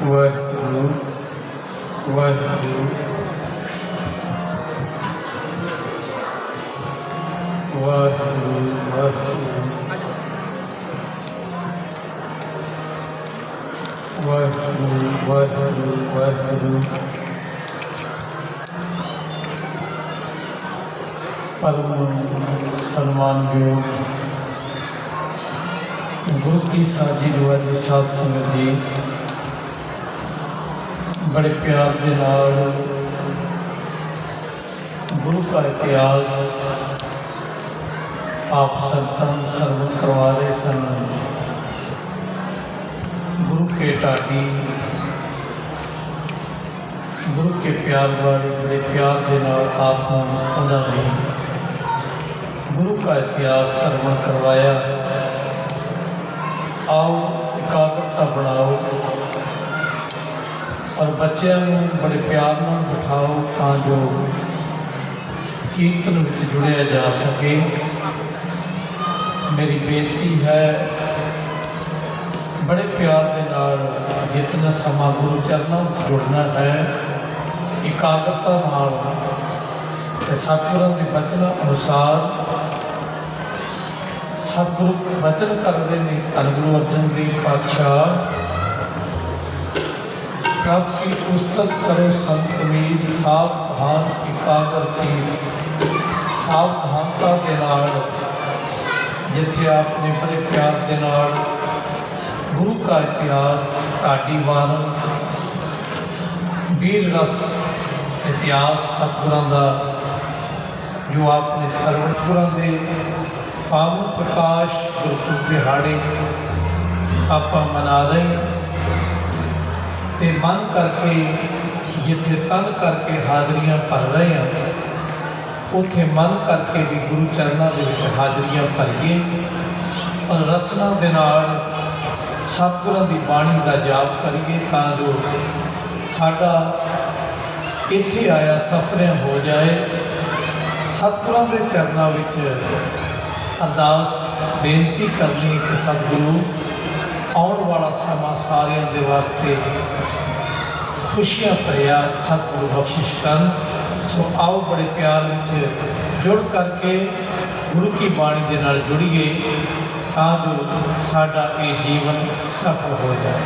वाहिगुरु वाहिगुरु वाहिगुरु वाहिगुरु वाहिगुरु वाहिगुरु परम सम्मानयोग गुरु की साजी नवाजी साध संगत जी बड़े प्यार के नाल गुरु का इतिहास आप संतन सर्वन करवा रहे सन। गुरु के ढाडी गुरु के प्यार वाले बड़े प्यार के नाल आप उन्होंने गुरु का इतिहास सर्वन करवाया। आओ एकाग्रता बनाओ और बच्चों बड़े प्यार नाल बिठाओ तां जो कीर्तन विच जुड़िया जा सके। मेरी बेनती है बड़े प्यार के नाल जितना समा गुरु चरणों में जुड़ना है एकाग्रता नाल सतगुरां के वचनों अनुसार सतगुरु वचन कर रहे हैं। धन गुरु अर्जन देव पातशाह प्रभ की पुस्तक करो संत मीत सावधान एकाग्र चीत। सावधानता के नाल जिथे आपने बड़े प्यार के नाल गुरु का इतिहास ढाडी वार वीर रस इतिहास सतगुरां दा जो आपने सरवण गुरां दे पावन प्रकाश गुरपुरब दिहाड़े आप मना रहे ते मन करके जिथे तन करके हाजरियां भर रहे हैं उथे मन करके भी गुरु चरणों के विच हाजरियां भरीए और रसना दे नाल सतगुरां दी बाणी का जाप करिए तां जो साडा इत्थे आया सफर हो जाए। सतगुरां दे चरणों विच अरदास बेनती करनी कि सतगुरु आने वाला समा सारिਆਂ ਦੇ वास्ते खुशियां भरिया सतगुरु बख्शिश कर। सो आओ बड़े प्यार विच जुड़ करके गुरु की बाणी के नाल जुड़िए तां जो साडा ये जीवन सफल हो जाए।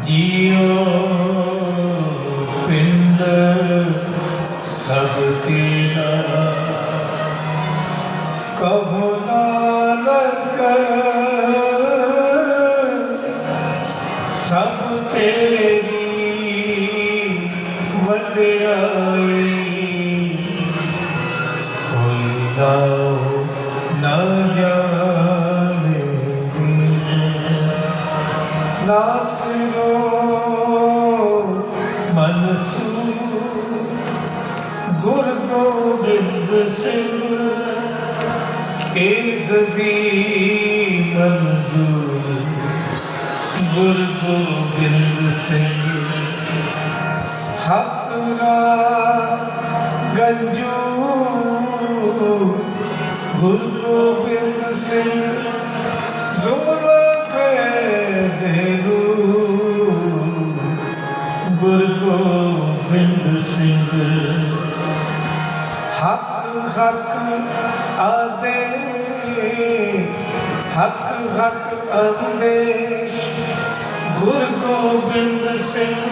जियो पिंड सब तेरा कहो नानक सब तेरी वड्याई कोई ना जाने नासिरो मनसू गुर गोबिंद सिंह केसदी मंजूर गुर गोबिंद सिंह हकरा गंजू गुर गोबिंद सिंह जुमरा गुरु गोबिंद सिंह हक हक आदे हक हक अंदे गुरु गोबिंद सिंह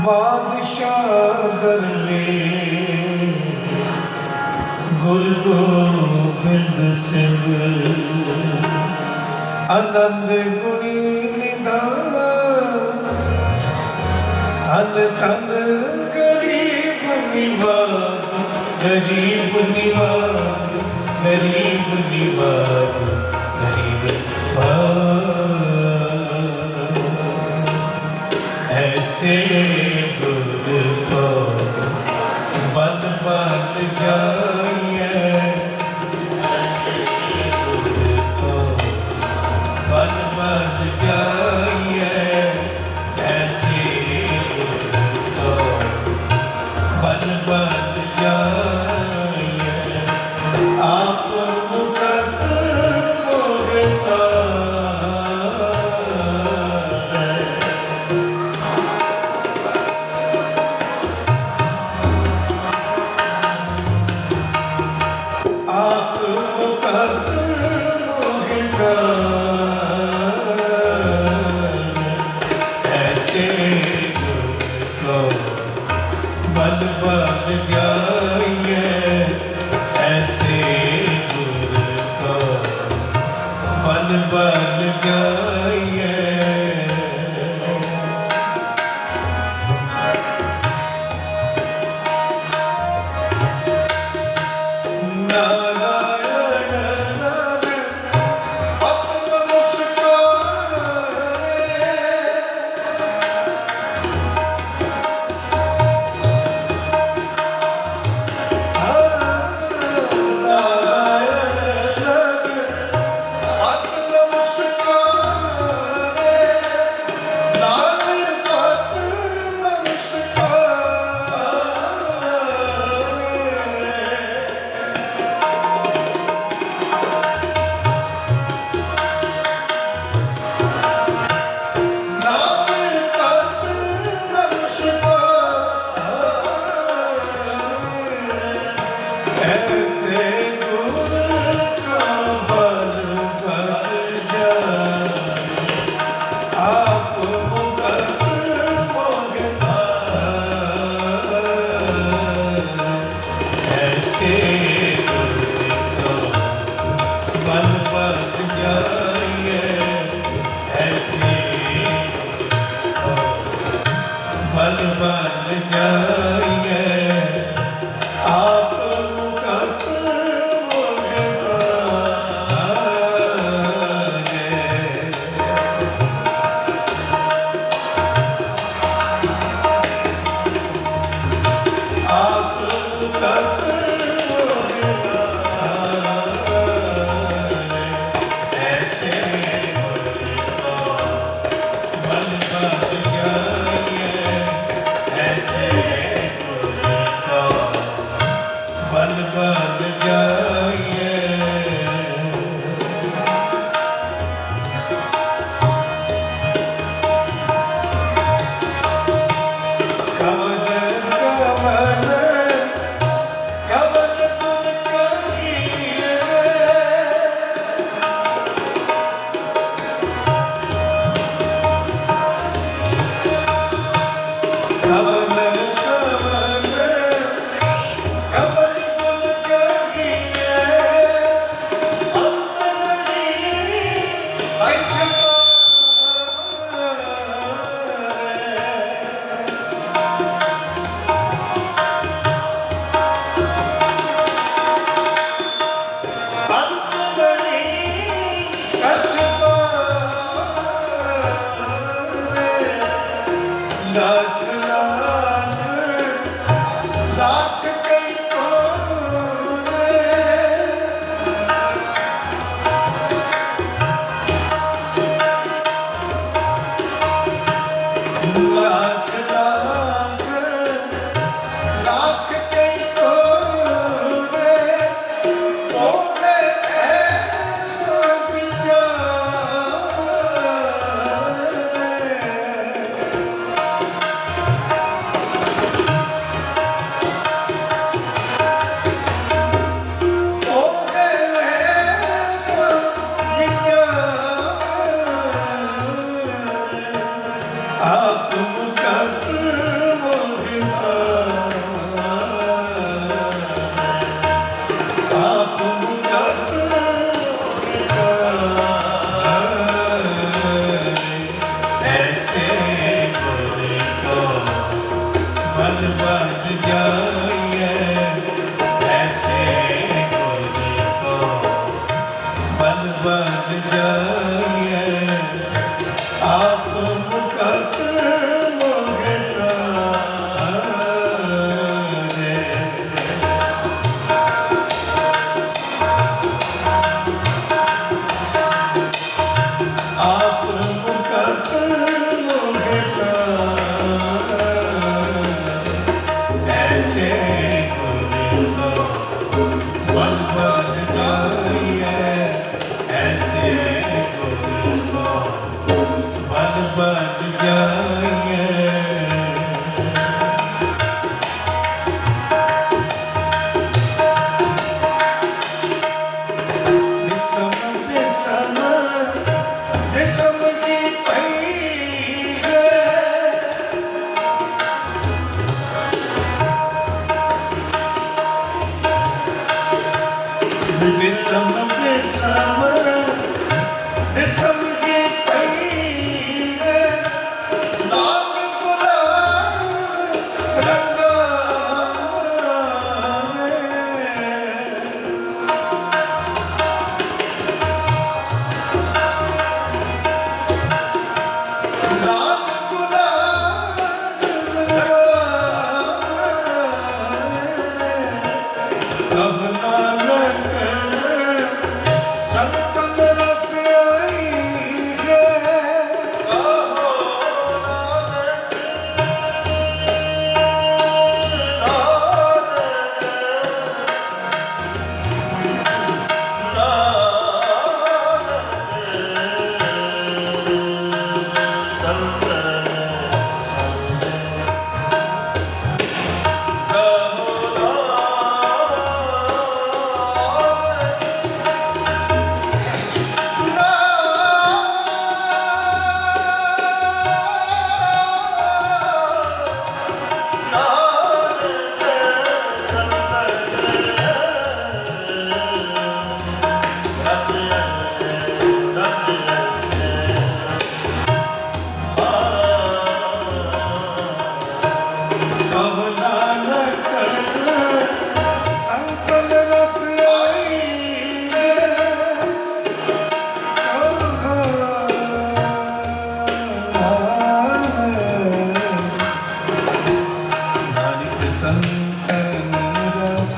बादशाह दरवेश गुरु गोबिंद सिंह आनंद गुणी निधान धन धन गरीब निवाज गरीब निवाज गरीब निवाज गरीब निवाज ऐसे गुरु को बन बन जाइए गुरु को बन बन जाइए ऐसे गुरु को बन बन जाइए आप मुकत मोहता आप मुकत मोहता ऐसे गुरु को बन बन जाइए ऐसे गुरु को बन बन जाइए नारायण नारायण पद्म मुस्कारे नारायण नारायण पद्म मुस्कारे लाल पद्म ऐसे गुरु का बल बन जाए आप मुकत मोहता ऐसे गुरु को बन बन जाइए ऐसे गुरु को बन बन जाइए आप मुकत मोहता आप मुकत मोहता ऐसे गुरु को बन बन जाइए ऐसे गुरु को बन बन जाइए कवन कवन कवन गुण कहिए कवन कवन कवन गुण कहिए अंत नहीं अंत नहीं कछ पारे लाख लाख लाख कई कोरे लाख लाख लाख कई कोरे ओहे ऐसो विचारे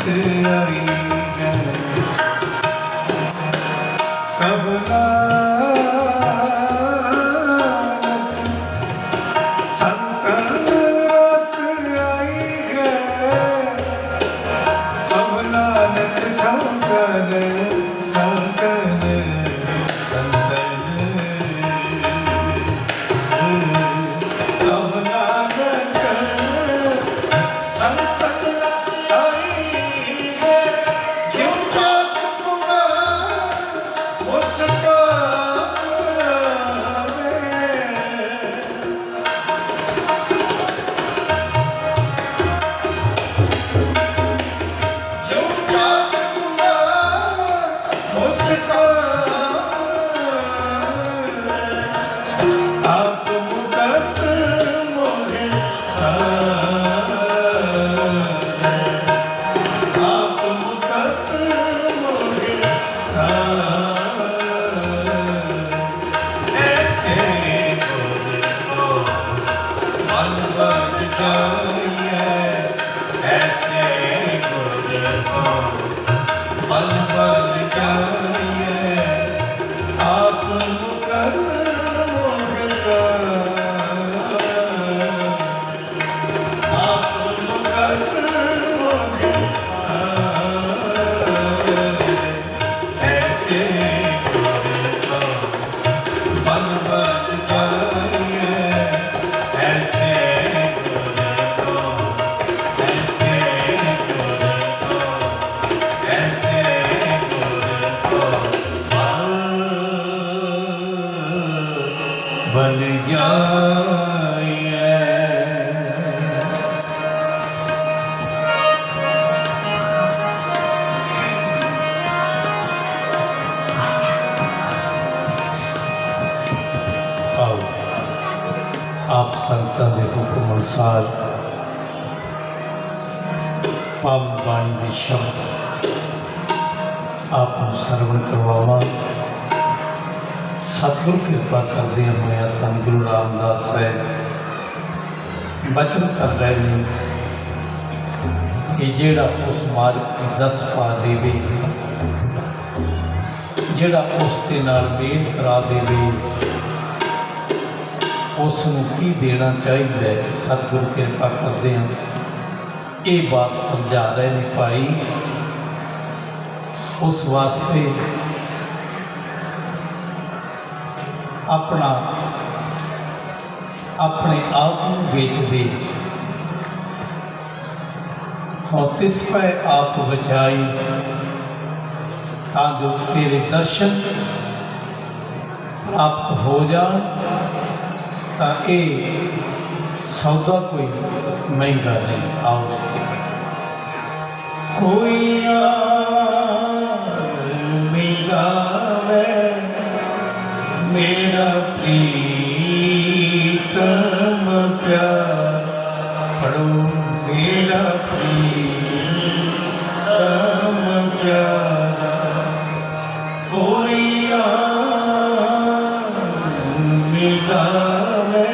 रस आई है कब संतन रस आई है कब नानक संतन संतन संतन कब नानक संतन रस आई है जिन जात पुकार उसका बन जाए आओ आप संतां दे हुक्म अनुसार पावन बाणी दे शब्द आप सरवण करवावां। सतगुरु कृपा करदे होया धन गुरु रामदास साहिब बचन कर रहे हैं कि जेड़ा उस मार्ग की दस पा देवे जेड़ा उस दे नाल मेल करा देवे उसनूं की देना चाहिए। सतगुरु कृपा करदे हैं ये बात समझा रहे हैं भाई उस वास्ते अपना अपने आप को बेच दे और तिस पे आप बचाई जो तेरे दर्शन प्राप्त हो जाए तो ये सौदा कोई महंगा नहीं। आओ कोई मिलावे मेरा प्रीतम प्यार पढ़ो मेरा प्रीतम प्यार कोई मिलावे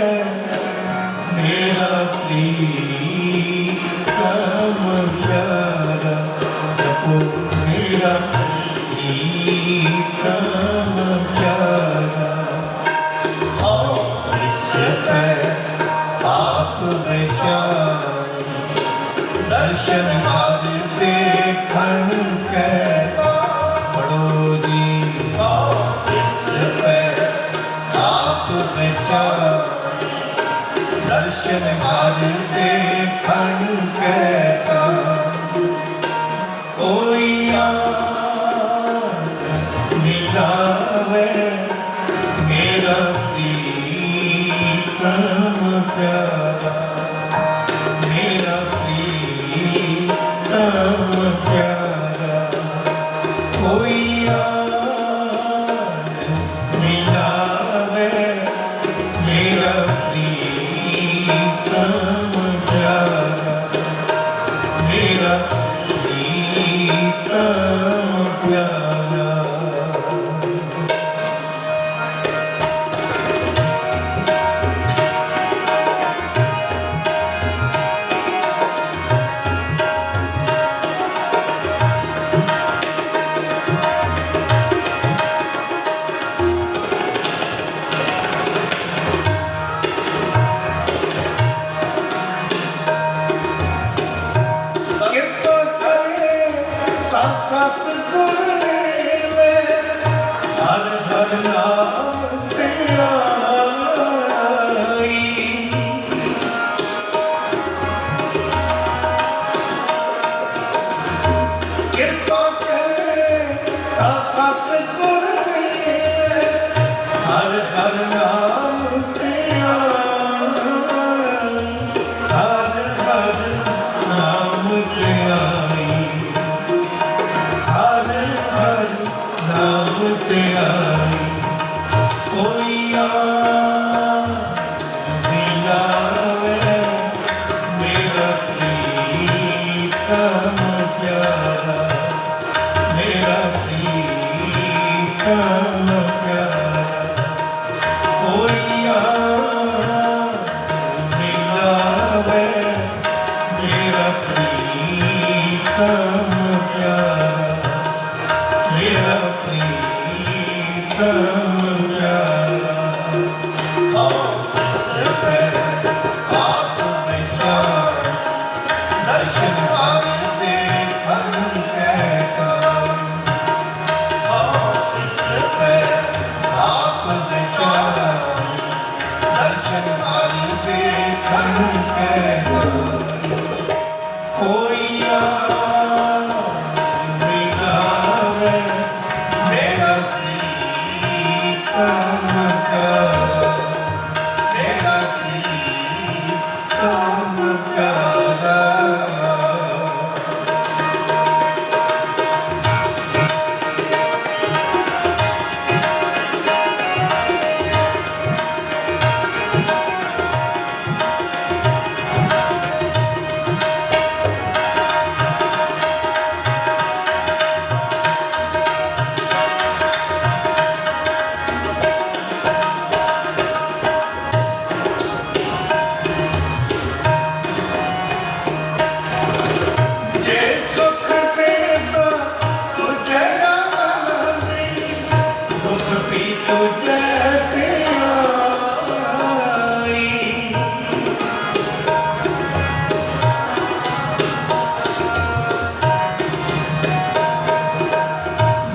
मेरा प्रीतम प्यार जपो मेरा प्रीतम प्यार आप विचार दर्शन हर देखन के पढ़ो जी इस पे आप विचार दर्शन हर देखन के कोई मिलावे मेरा प्रीतम प्यारा मेरा प्रीतम प्यारा कोई मिलावे मेरा प्रीतम प्यारा मेरा प्रीतम प्यारा। हर नाम ते आई, हर हर नाम ते आई, हर हर नाम ते आई। कोई मिलावे मेरा प्रीतम प्यारा, मेरा प्रीतम प्यारा। कोई मिलावे मेरा प्रीतम प्यारा, मेरा प्रीतम प्यारा। आओ इस पे आप विचार, दर्शन आदि देखन कहता। आओ इस पे आप विचार, दर्शन आदि देखन कहता। कोई मिलावे मेरा प्रीतम प्यारा, मेरा प्रीतम प्यारा। जे सुख देता तुझे रानी, दुख भी तुझे ते आई।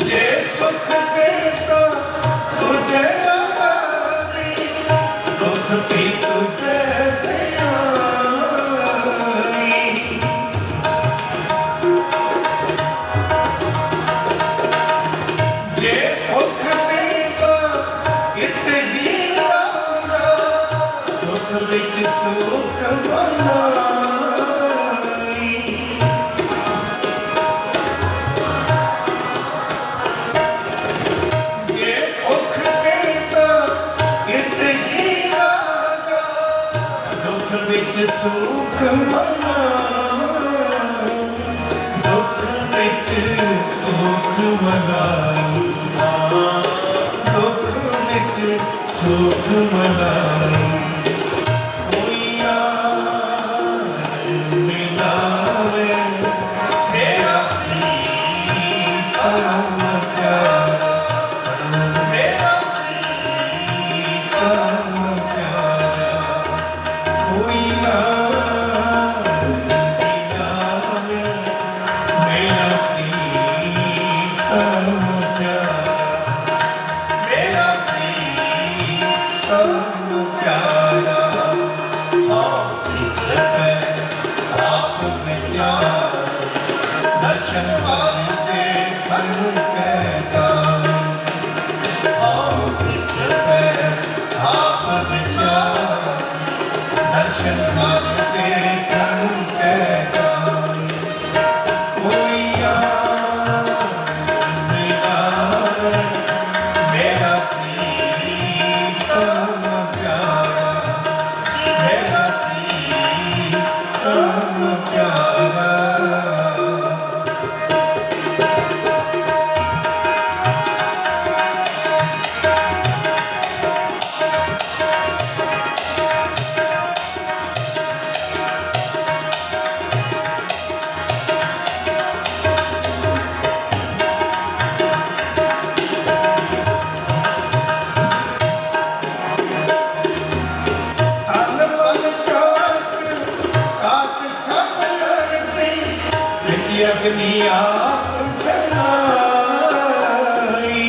जे सुख देता तुझे रानी, दुख भी तुझे ते आई। जे भुख देता इत ही राजा, दुख विच सुख बनाई। जे भुख देता इत ही राजा, दुख विच सुख मनाई। दुख विच सुख मनाई, दुख विच सुख मनाई। कोई मिलावे मेरा प्रीतम प्यारा, मेरा प्रीतम प्यारा। कोई मिलावे मेरा प्रीतम प्यारा, मेरा प्रीतम प्यारा। आओ इस पे आप विचार, दर्शन आदि देखन कहता। आओ इस पे आप विचार, दर्शन आदि देखन कहता। कोई मिलावे मेरा प्रीतम प्यारा, मेरा प्रीतम प्यारा। तन मन काट काट सब अग्नि, विच अग्नि आप जलाई।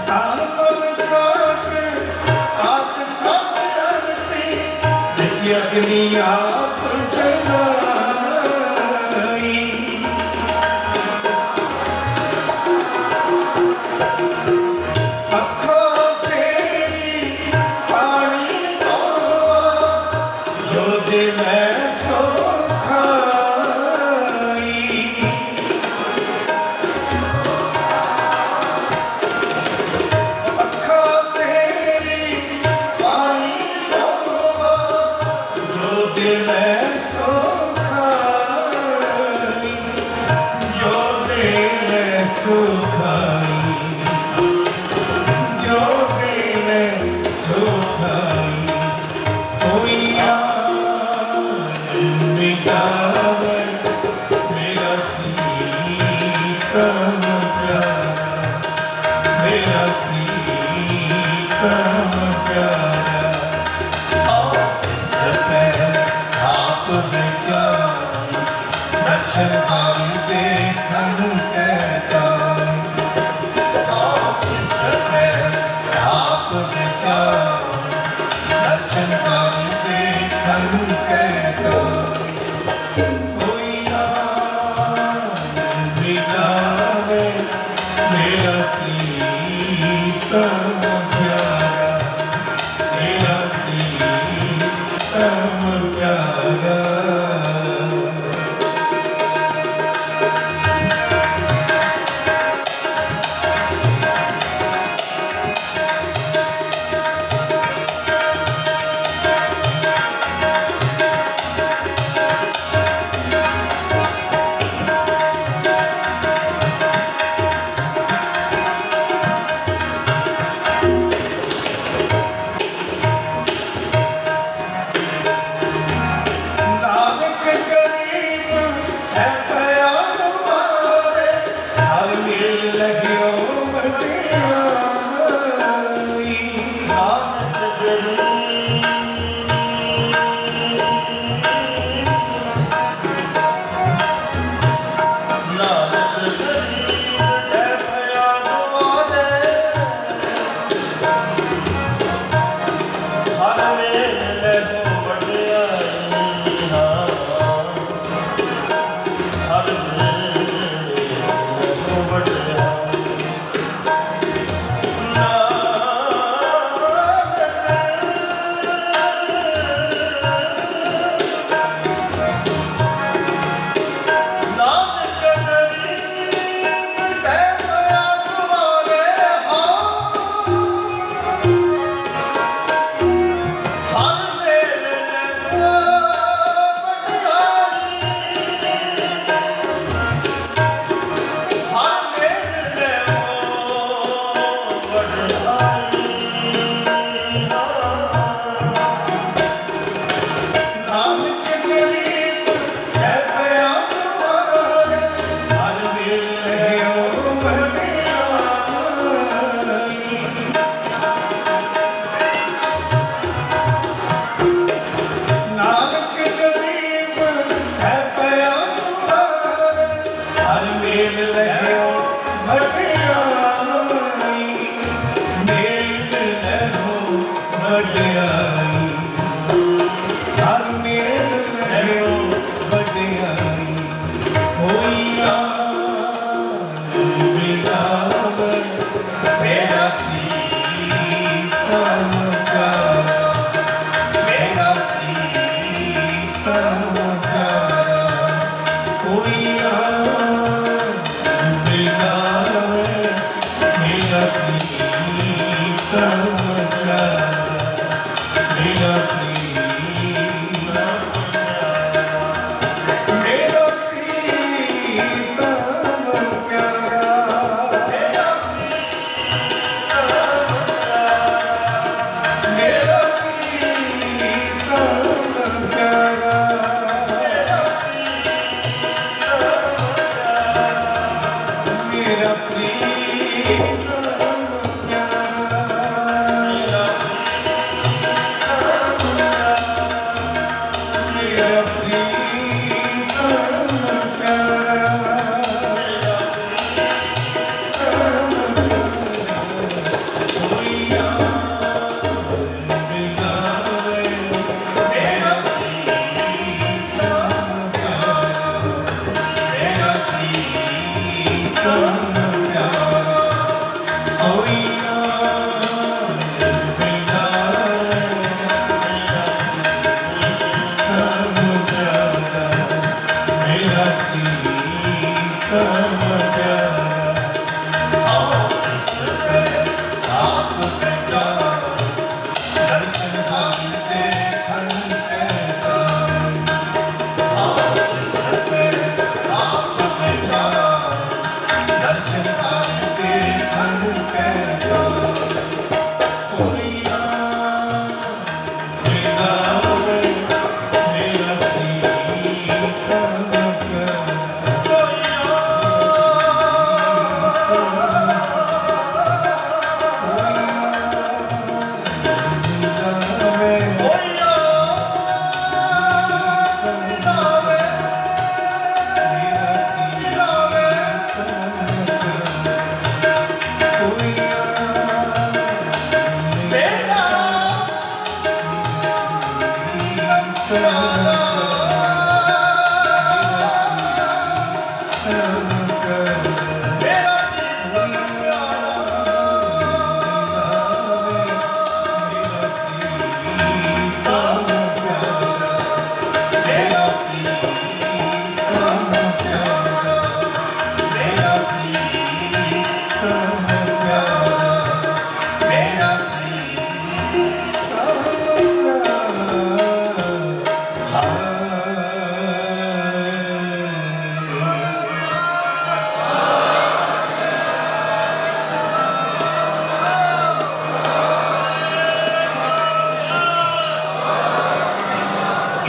तन मन काट काट सब अग्नि, विच अग्नि आप जलाई।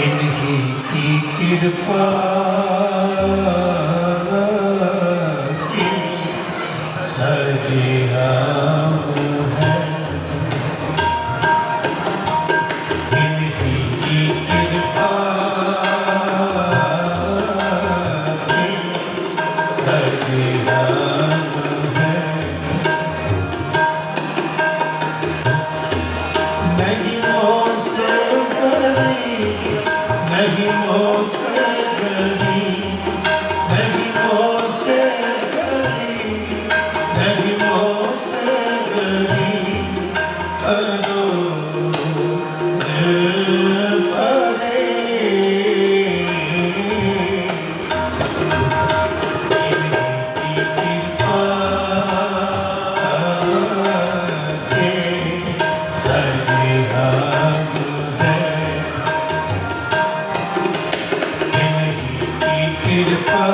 इन्हीं की कृपा की सजियाम है, इन्हीं की कृपा की सजियाम है। नहीं मोसे गरीब, नहीं मोसे गरीब, नहीं मोसे गरीब, नहीं मोसे गरीब करो दिल भरे। इन्हीं की कृपा के सजियाम है, इन्हीं की कृपा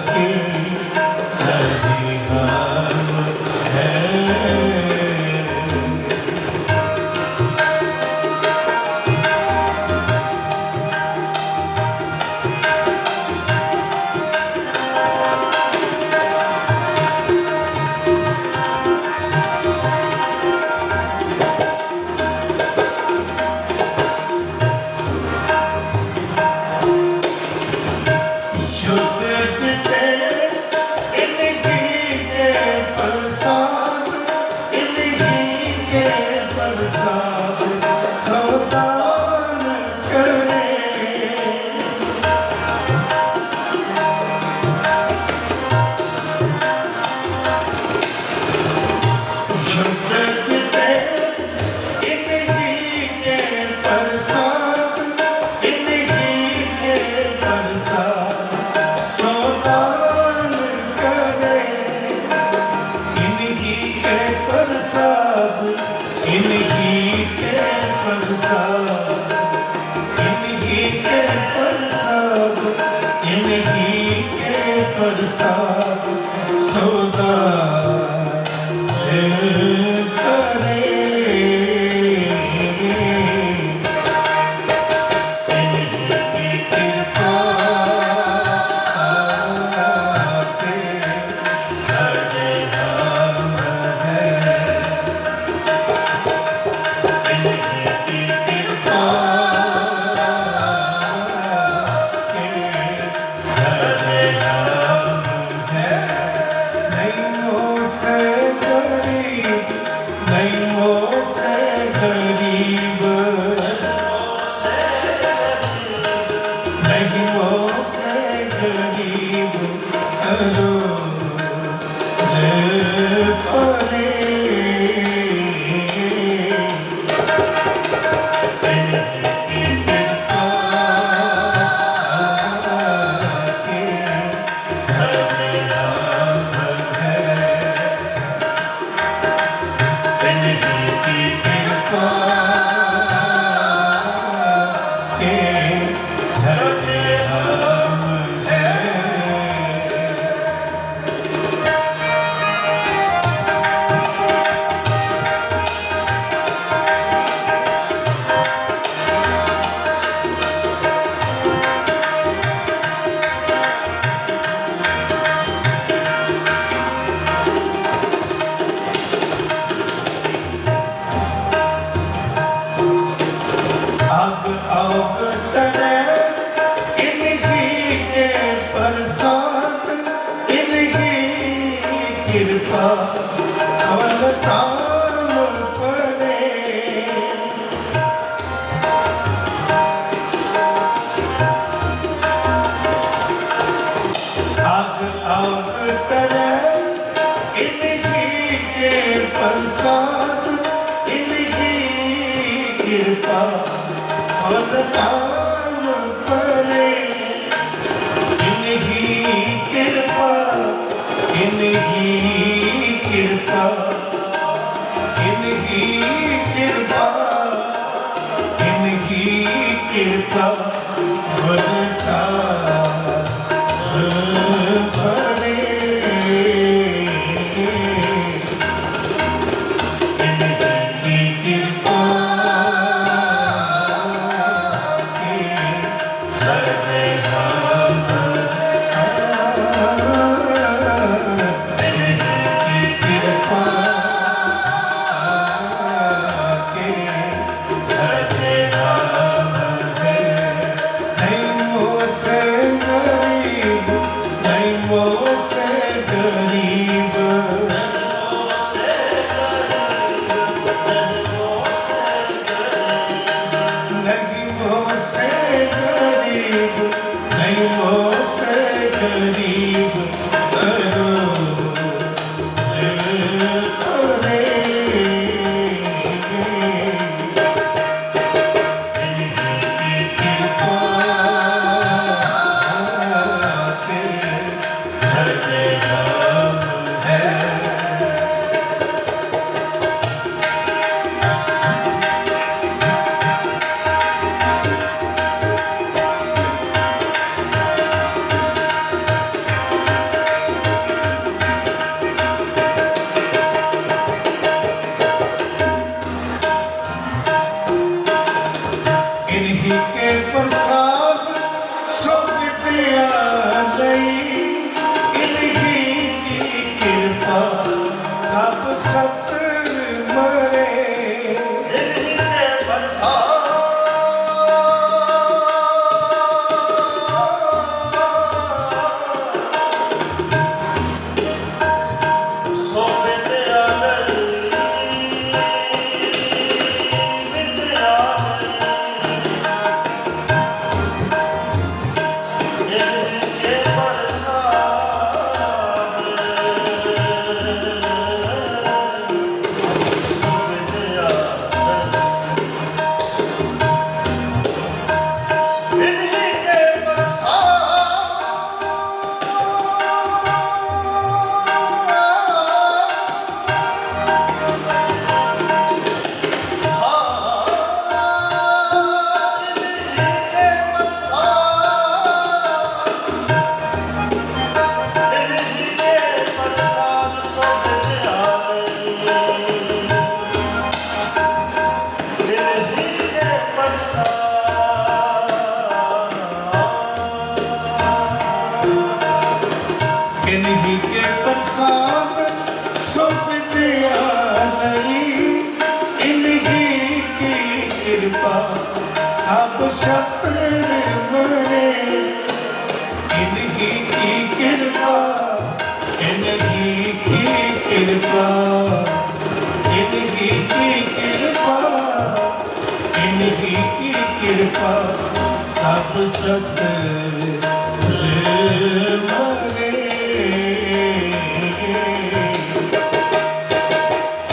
के सजियाम है। शुद्ध चिते इन्हीं के प्रसाद, इन्हीं के प्रसाद सौदान करे। शुद्ध चिते इन्हीं के प्रसाद, इन्हीं के प्रसाद सौदान करे। इन्हीं के प्रसाद, इन्हीं के प्रसाद, इन्हीं के प्रसाद, इन्हीं के प्रसाद सौदान करे। इन्हीं की कृपा के सजियाम है, इन्हीं की कृपा के सजियाम है। नहीं मोसे गरीब, नहीं मोसे गरीब, नहीं मोसे गरीब करो दिल भरे। इन्हीं की कृपा के सजियाम है, इन्हीं की कृपा के सजियाम है। आग आग टरे इन्हीं के प्रसाद, इन्हीं कृपा फल काम पड़े। आग आग टरे इन्हीं के प्रसाद, इन्हीं कृपा फल काम पड़े। इन्हीं कृपा, इन्हीं कृपा, इन्हीं कृपा, इन्हीं कृपा फल काम पड़े। इन्हीं की कृपा कृपा सब सत मरे।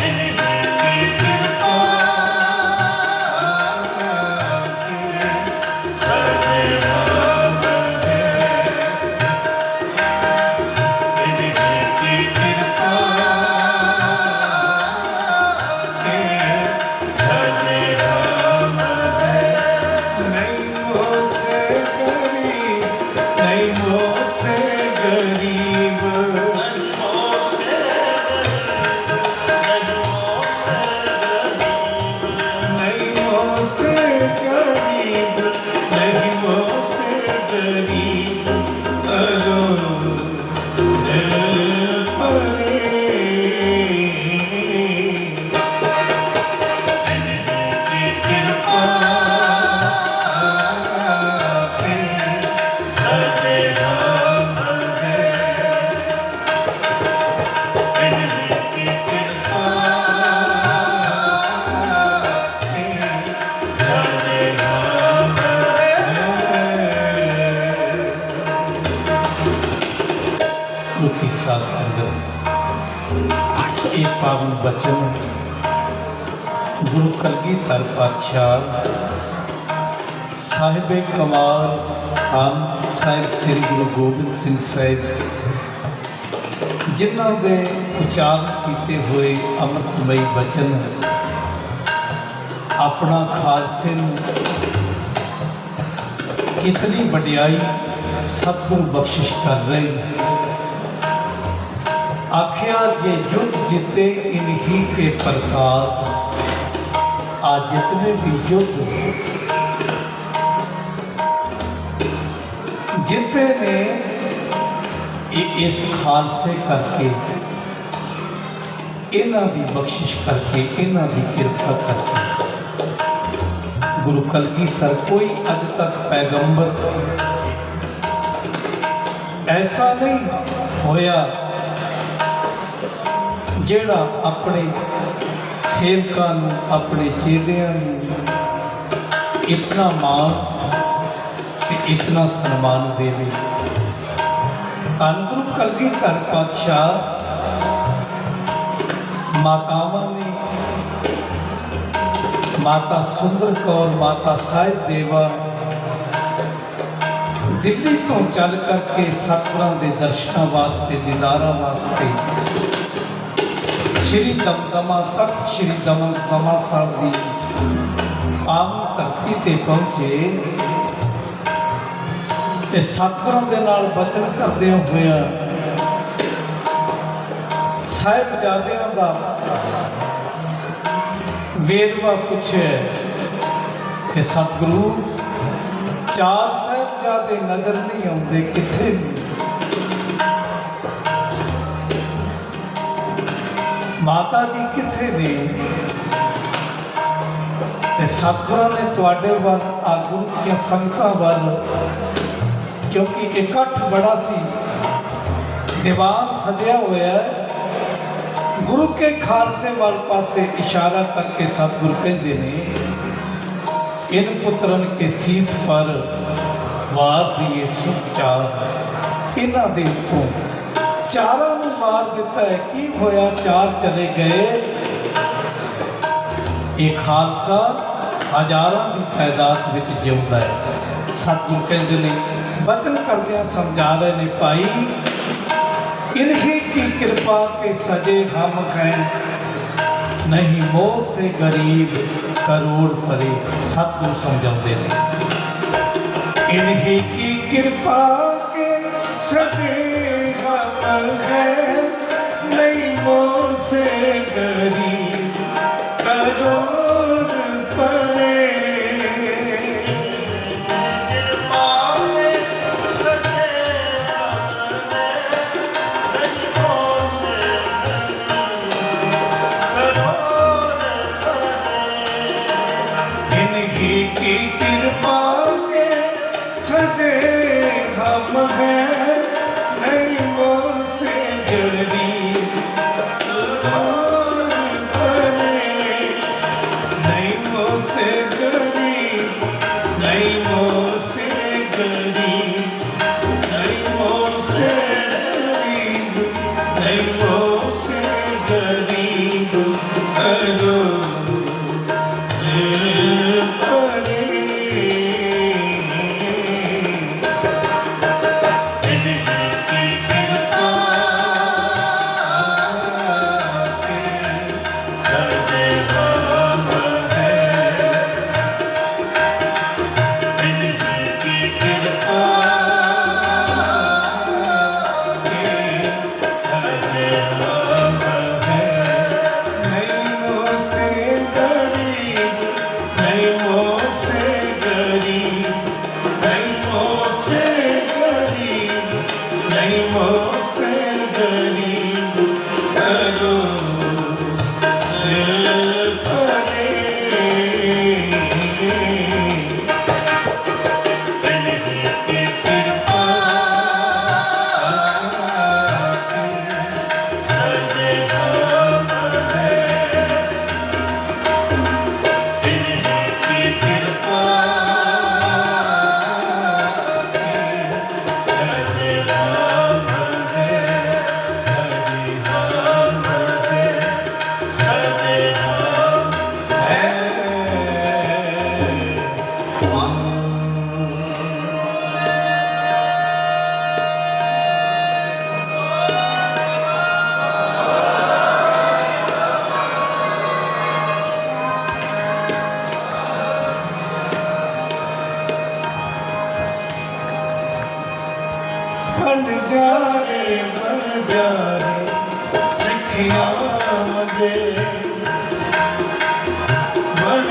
इनकी कृपा के सजनाम है। इनकी कृपा के सजनाम है। नहीं मुझसे गरीब, नहीं मुझसे गरीब, नहीं मुझसे गरीब, नहीं मुझसे गरीब करो दिल परे। इनकी कृपा के सजनाम है। इनकी कृपा के सजनाम है। क्योंकि साथ संगत एक पावन बचन गुरु कलगीधर पातशाह साहिब कमाल स्थान ਸਾਹਿਬ ਸ੍ਰੀ ਗੁਰੂ ਗੋਬਿੰਦ ਸਿੰਘ ਸਾਹਿਬ ਜਿਨ੍ਹਾਂ ਦੇ ਉਚਾਰਨ ਕੀਤੇ ਹੋਏ ਅੰਮ੍ਰਿਤਮਈ ਬਚਨ ਆਪਣਾ ਖਾਲਸੇ ਨੂੰ ਕਿਤਨੀ ਵਡਿਆਈ ਸਤਿਗੁਰੂ ਬਖਸ਼ਿਸ਼ ਕਰ ਰਹੇ ਨੇ। आखिया ये युद्ध जीते इन्हीं के प्रसाद, आज जितने भी युद्ध जीते ने ये इस खालसे करके, इन्हां दी बख्शिश करके, इन्हां दी कृपा करके। गुरु कलगीधर कोई अज तक पैगंबर ऐसा नहीं होया ਜਿਹੜਾ ਆਪਣੇ ਸੇਵਕਾਂ ਨੂੰ, ਆਪਣੇ ਚੇਲਿਆਂ ਨੂੰ ਇਤਨਾ ਮਾਣ ਤੇ ਇਤਨਾ ਸਨਮਾਨ ਦੇਵੇ। ਧੰਨ ਗੁਰੂ ਕਲਗੀਧਰ ਪਾਤਸ਼ਾਹ ਮਾਤਾਵਾਂ ਨੇ, ਮਾਤਾ ਸੁੰਦਰ ਕੌਰ, ਮਾਤਾ ਸਾਹਿਬ ਦੇਵਾ ਦਿੱਲੀ ਤੋਂ ਚੱਲ ਕਰਕੇ ਸਤਿਗੁਰਾਂ ਦੇ ਦਰਸ਼ਨਾਂ ਵਾਸਤੇ, ਦੀਦਾਰਾਂ ਵਾਸਤੇ श्री दमदमा तख्त श्री दमदमा साहब की पावन धरती ते पहुँचे ते सतगुरां दे नाल बचन करदे होए साहिबजादियां दा वेरवा पूछे कि सतगुरु चार साहिबजादे नजर नहीं आउंदे, कित्थे ने? माता जी कित्थे ने? ते सतगुरां ने तुहाडे वल आ गुरु दी संगतां वल, क्योंकि इकट्ठ बड़ा सी, दीवान सजिया होया, गुरु के खालसे वाल पासे इशारा करके सतगुरु कहंदे ने, इन पुत्रन के शीस पर वार दिए सुख चार। इन्हां दे उत्तों चारां नूं मार दिता है। की होया? चार चले गए। एक खालसा हजारां की तादाद विच जिउंदा है। सतगुरु कहंदे ने, बचन करदियां समझा रहे ने, भाई इन्हीं की कृपा के सजे हम हैं, नहीं मोह से गरीब करोड़ परे। सतगुरु समझाते ने, इन्हीं की कृपा के सजे हम हैं, नहीं मोह से गरीब करोड़ परे। इन्हीं की कृपा के सजे हम हैं, नहीं मोह से गरीब करोड़ नहीं मोसे गरीब, नहीं मोसे गरीब, नहीं मोसे गरीब करो बन जा रे सिखिया दे, बन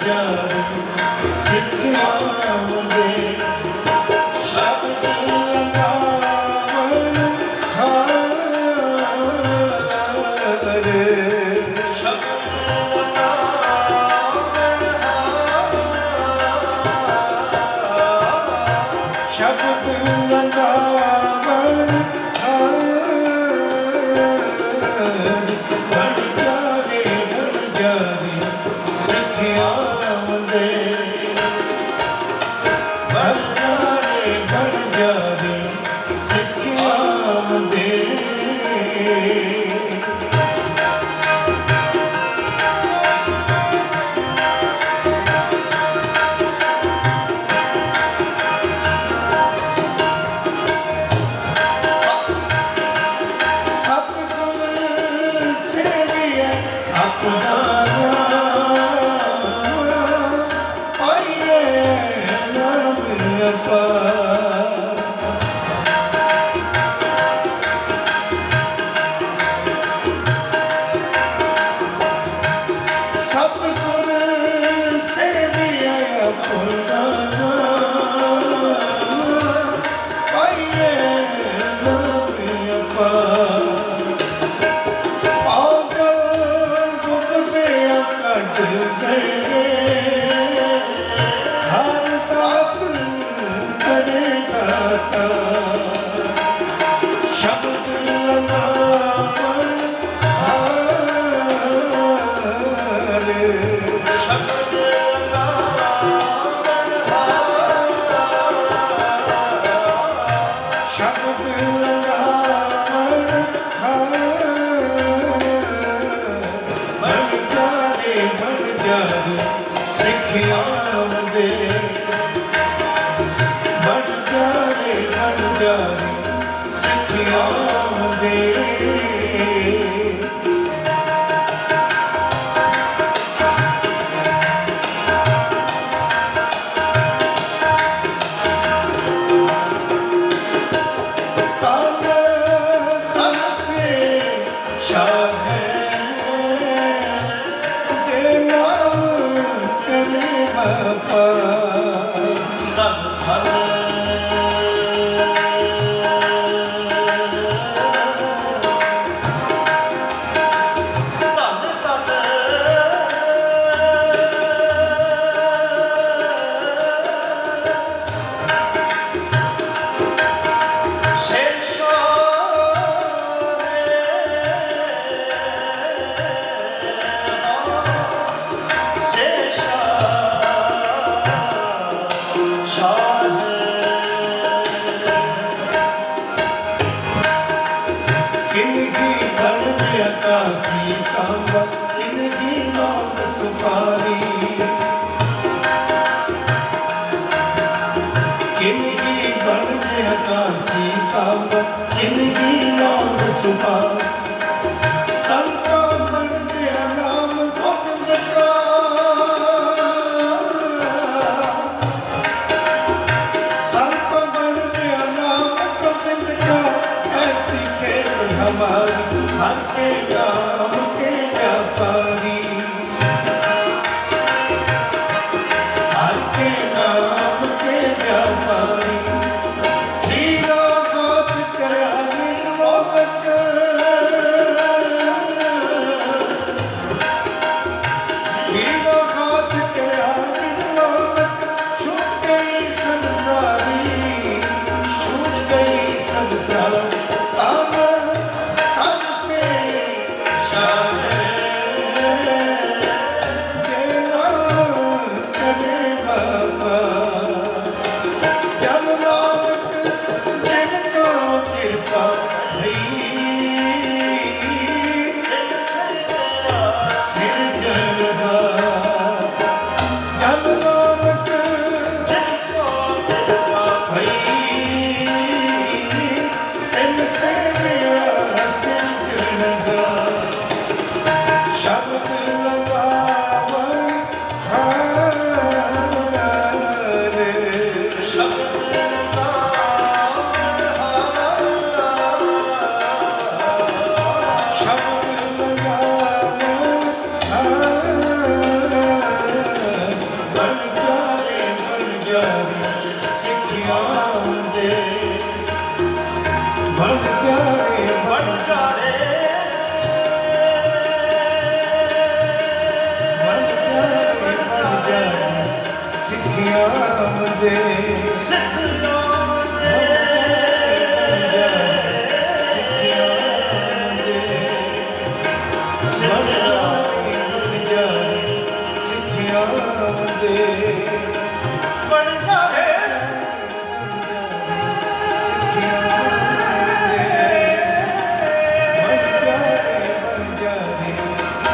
जा रे सिखिया दे, शब्द लगावन हार, शब्द लगावन हार, शब्द लगावन हार, बन जा रे सिखिया दे, बन जा रे सिखिया दे। अपना पाइए नाम अपार, सतगुर से भी अपना पाइए नाम अपार। हर बात करे दाता, शब्द लगावन हार, शब्द लगावन हार, शब्द लगावन हार, बन जा रे सिखिया दे, बन जा रे सिखिया दे। तन तन से शाह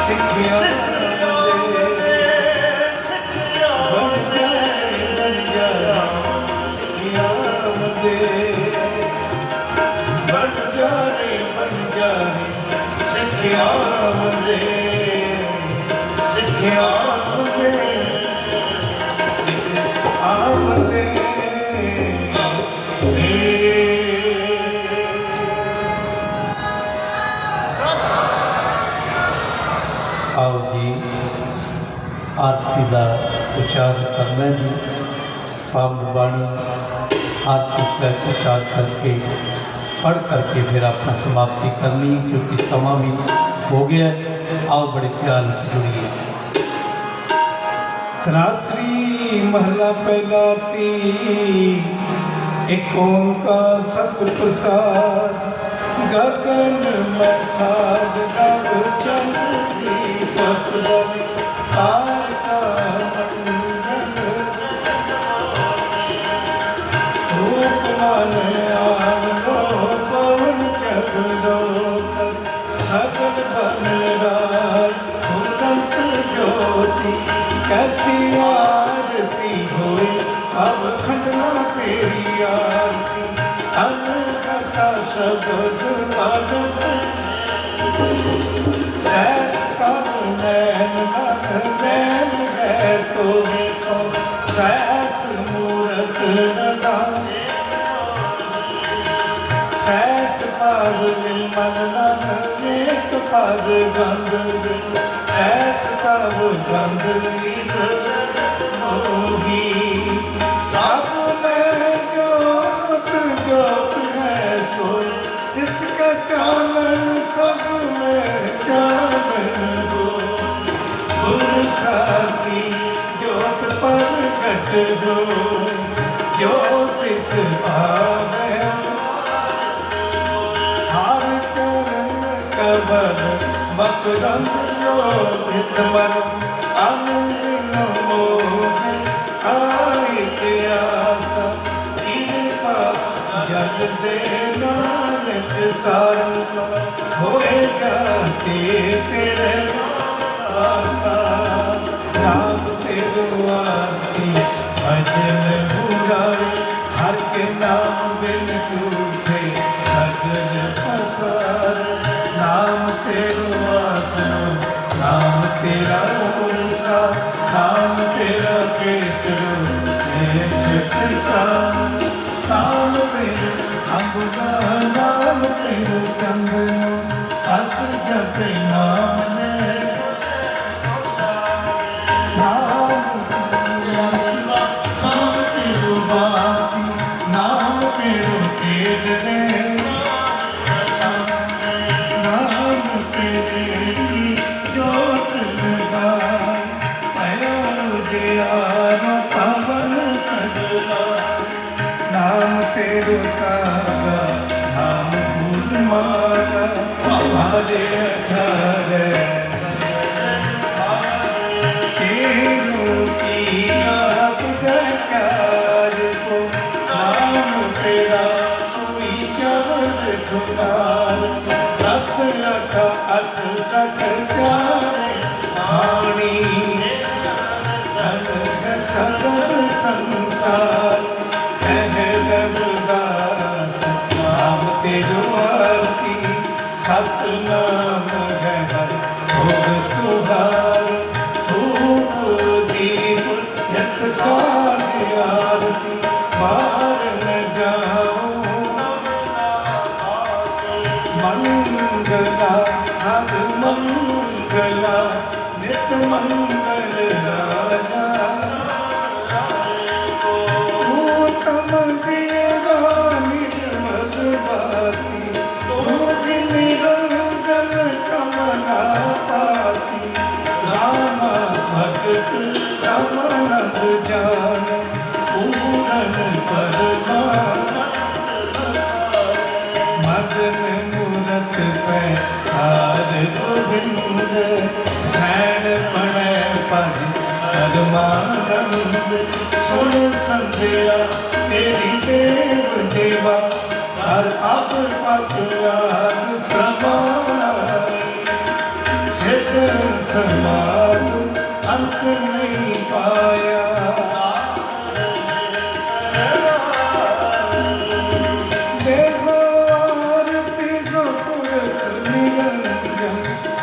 ਸਿੱਖਿਆ ਦੇ ਸਿੱਖਿਆ ਬਣ ਜਾ ਸਿੱਖਿਆ ਦੇ ਬਣ ਜਾ ਸਿੱਖਿਆ ਦੇ ਸਿੱਖਿਆ ਦੇ ਆਮਦੇ आओ जी आरती का उच्चार करना जी पावन बाणी आरती से उच्चार करके पढ़ करके फिर अपना समाप्ति करनी क्योंकि समा भी हो गया। आओ बड़े प्यार से जुड़िए। तरासरी महला पहला ती एक ओंकार सतगुर प्रसाद गगन में थार रब चंद्र दीपक बने तार का मंडल धूप मन आलो पवन जगदो सकल बन राज अनंत ज्योति कैसी आरती होए अब खंडना तेरी आरती अनकथा शब्द आदत सहस कब नैन मन नैन है तो देखो सहस मूरत नदान सहस पद मन नन एक पद गंध सहस तब गंध होगी सब में ज्योत ज्योत है सो जिसका चानन सब में चानन हो गुरु साथी ज्योत पर कट दो ज्योतिष पावे हर चरण कबर मकरंद लोभित मन आनंद मोह आई प्यासा कृपा जल दे नानक सारंग होए जाते तेरे आसा नाम तेरो आरती भजन मुरारी हर के नाम बिन टूटे सगल पसार नाम तेरो आसनो नाम तेरा उषा नाम तेरा केसरो छटका नाम तेरो अम्बुजा नाम तेरो चंदनो अस जपे नाम ने नाम तेरो बाती नाम तेरो तेज ने नाम तेरे की जोत लगाई पया उजियारो पवन सजला नाम तेरो तारा नाम भूत माता हमारे घर तेरो की आप जयकार को नाम तेरा कोई चार गुनार दस अठ अठ सठ चारे वाणी धन सकल संसार कह रविदास नाम तेरो आरती सतनाम है हर भोग तुहार धूप दीप यत साध आरती बाहर न जाओ मंगला हर मंगला नित मंगल राजा उत्तम देवा निर्मल बाती तू निरंजन कमला पाती रामा भगत रामानंद जान पूरन परमा मदन मूरत पे हार गोविंद सैन पड़े पद परमानंद सुन संध्या तेरी देव देवा हर अब पत याद समाई सिद्ध समाद अंत नहीं पाया। देखो आरती गोपुरख निरंजन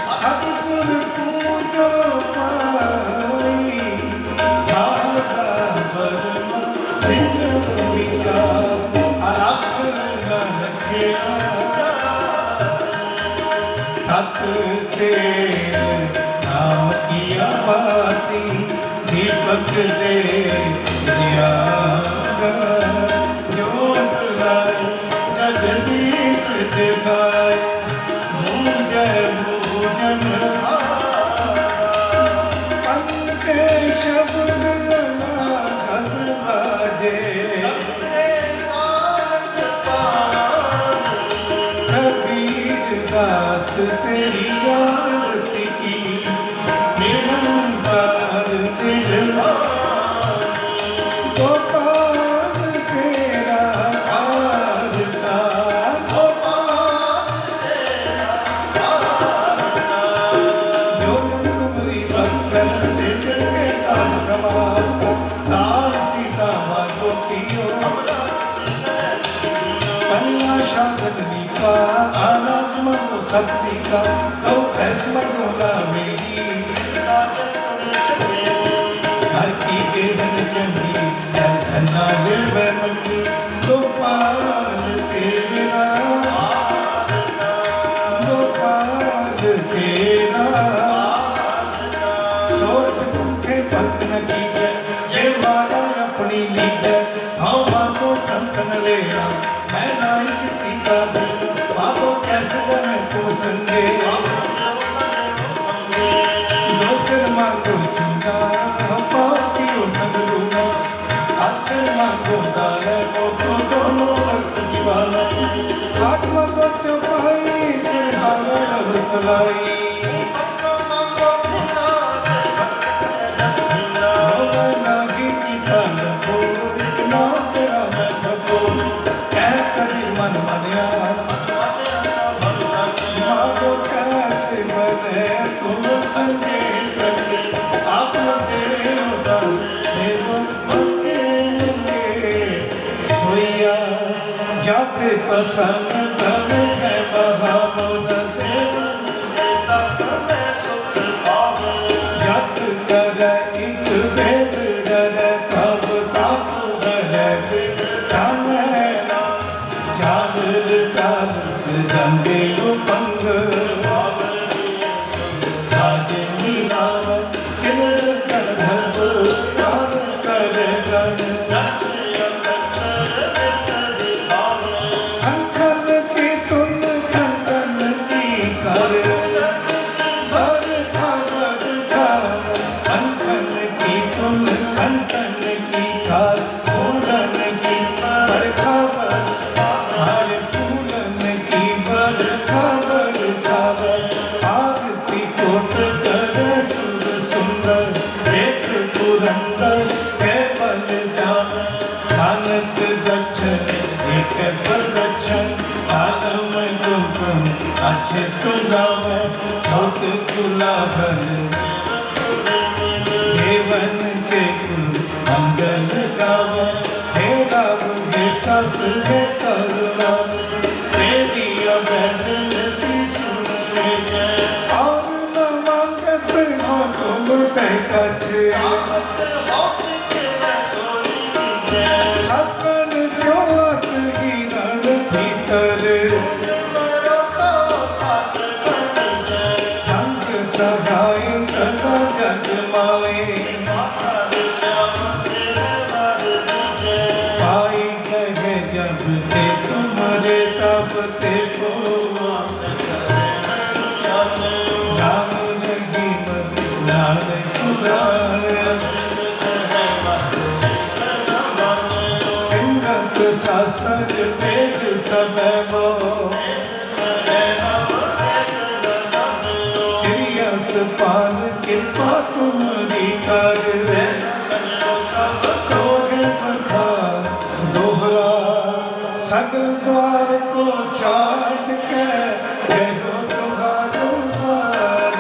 सतगुर पूजो पाई। भागा बर्मा लिंग विचार अलख न रखिया। तत तेरे नाम किया बाती दीपक दे दिया। जोत लाए जगदीश जगाए भूजय भूजन। अंके शब्द अनागत बाजे कबीर दास तेरी आरती की निरंतर निर्वाण। गोपाल तेरा आरता जो जन तुम्हारी भक्त करते दिल के काज समार। लाल सीता मानो पियो कन्या शादनी का अनाज मनो सत्सी का तो भैंस मनो मेरी। घर की गेहन चंगी धन धना ले मंगी। गोपाल तेरा गोपाल तेरा सोच भूखे भक्त न कीजे ये माना अपनी लीजे। हाँ मानो संतन लेना मैं नाई किसी का दे। बाबो कैसे बने तुम संगे जो सिर मांगो चूना पातियो सगलूना। अक्षर मांगो गाले को दोनों वक्त जीवाना। हाथ मांगो चौपाई सिर हारा अमृत लाई। नागी की ताल को इतना तेरा मैं भगो कह कबीर मन मानिया। मानो कैसे बने तुम संगे संगे आप देवता देवो मंगे मंगे। सोया जाते प्रसन्न भवे है महामोद देव जत कर एक भेद डर तब ताप हर जान चादर डाल गंगे पंग। साजे मीनाव किन्नर कंधर्व गान कर गण। संखन की तुम खंडन की कर बर खबर ठाव। संखन की तुम खंडन की कर फूलन की बर खबर। हर फूलन की बर खबर खबर। आरती कोट कर सुर सुंदर एक पुरंदर के बल जान। धानक दक्षिण एक प्रदक्षिण आगम गुम अच्छे तुलाव बहुत कुलाभन। देवन के कुल मंगल गाव हे राव हे सस हे करुणा। तेरी अवैधि सुन ले और न मांगत हो तुम ते कछ। ससन सोत गिरण भीतर संग सहाय सदा जग माए। पाई कहे जब ते तुम्हारे तब ते को राम रहीम लाल पुराण। सिमरत शास्त्र तेज सब वो श्रीयस पाल कृपा तुम्हारी कर। तोहे बखान दोहरा सकल द्वार को छाट के देखो तुम्हारो द्वार।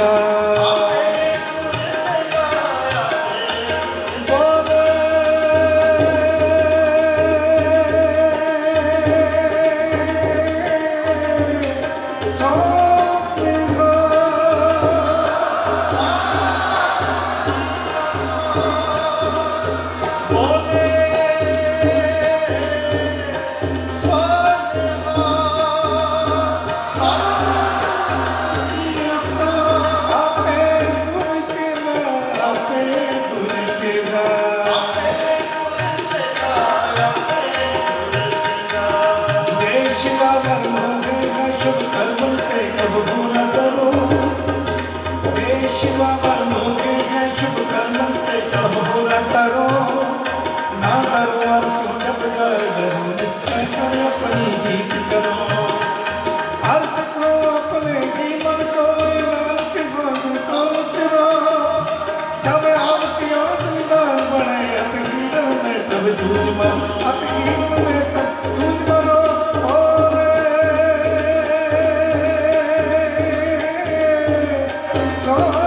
ਜਗਾ So